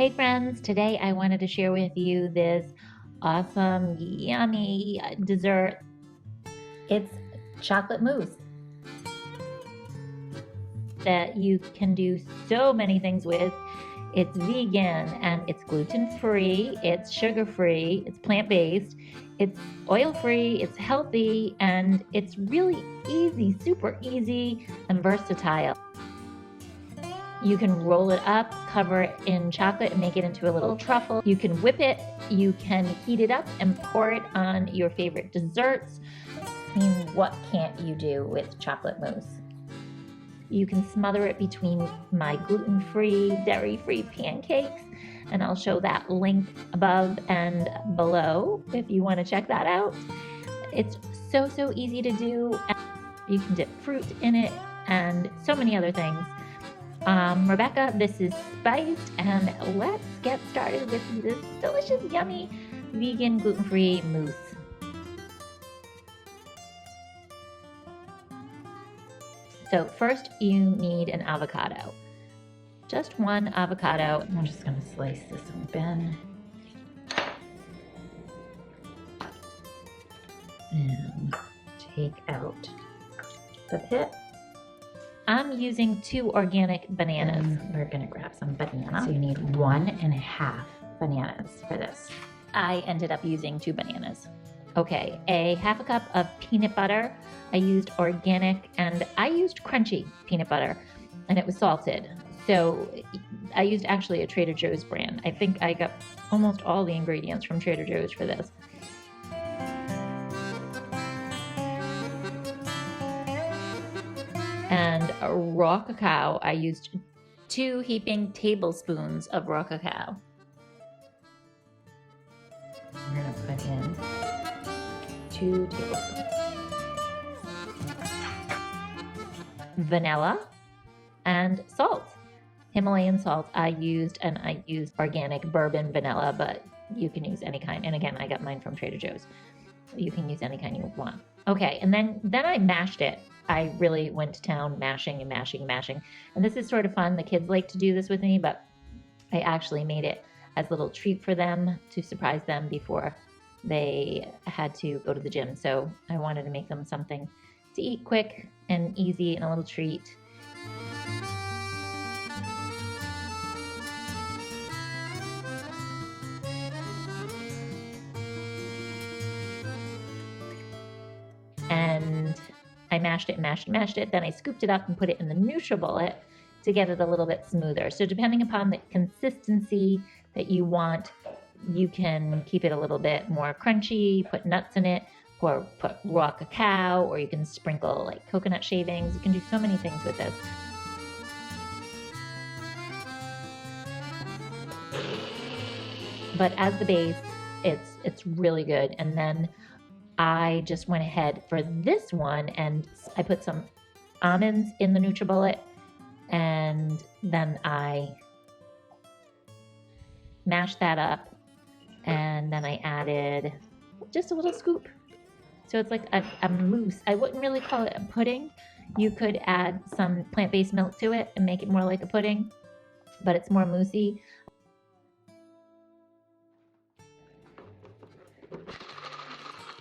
Hey friends, today I wanted to share with you this awesome, yummy dessert. It's chocolate mousse that you can do so many things with. It's vegan and it's gluten-free, it's sugar-free, it's plant-based, it's oil-free, it's healthy, and it's really easy, super easy and versatile. You can roll it up, cover it in chocolate, and make it into a little truffle. You can whip it, you can heat it up and pour it on your favorite desserts. I mean, what can't you do with chocolate mousse? You can smother it between my gluten-free, dairy-free pancakes, and I'll show that link above and below if you want to check that out. It's so easy to do. You can dip fruit in it and so many other things. Rebecca, this is spiced, and let's get started with this delicious, yummy, vegan, gluten-free mousse. So first you need an avocado. Just one avocado. I'm just going to slice this open. And take out the pit. I'm using 2 organic bananas. And we're gonna grab some banana. So you need 1.5 bananas for this. I ended up using 2 bananas. Okay, a 1/2 cup of peanut butter. I used organic and I used crunchy peanut butter and it was salted. So I used actually a Trader Joe's brand. I think I got almost all the ingredients from Trader Joe's for this. And raw cacao, I used 2 heaping tablespoons of raw cacao. We're gonna put in 2 tablespoons. Vanilla and salt. Himalayan salt I used, and I used organic bourbon vanilla, but you can use any kind. And again, I got mine from Trader Joe's. You can use any kind you want. Okay, and then I mashed it. I really went to town mashing and mashing and mashing. And this is sort of fun. The kids like to do this with me, but I actually made it as a little treat for them to surprise them before they had to go to the gym. So I wanted to make them something to eat quick and easy and a little treat. And I mashed it. Then I scooped it up and put it in the NutriBullet to get it a little bit smoother. So depending upon the consistency that you want, you can keep it a little bit more crunchy, put nuts in it, or put raw cacao, or you can sprinkle like coconut shavings. You can do so many things with this. But as the base, it's really good. And then I just went ahead for this one and I put some almonds in the NutriBullet, and then I mashed that up, and then I added just a little scoop. So it's like a mousse. I wouldn't really call it a pudding. You could add some plant-based milk to it and make it more like a pudding, but it's more moussey.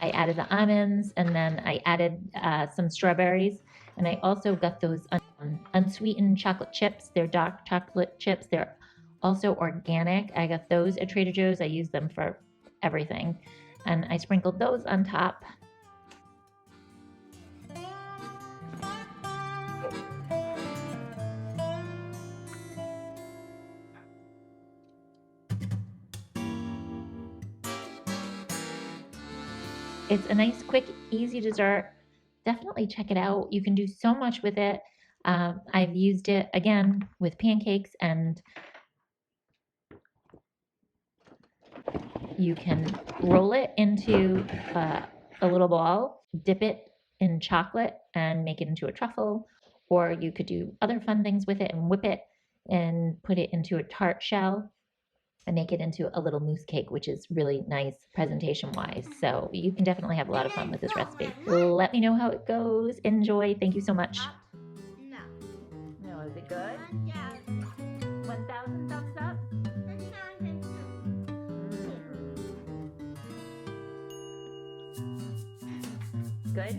I added the almonds, and then I added some strawberries, and I also got those unsweetened chocolate chips. They're dark chocolate chips. They're also organic. I got those at Trader Joe's. I use them for everything, and I sprinkled those on top. It's a nice, quick, easy dessert. Definitely check it out. You can do so much with it. I've used it, again, with pancakes, and you can roll it into a little ball, dip it in chocolate, and make it into a truffle. Or you could do other fun things with it and whip it and put it into a tart shell and make it into a little mousse cake, which is really nice presentation-wise. So you can definitely have a lot of fun with this recipe. Let me know how it goes. Enjoy. Thank you so much. No. No, is it good? Yeah. 1,000 thumbs up? Good?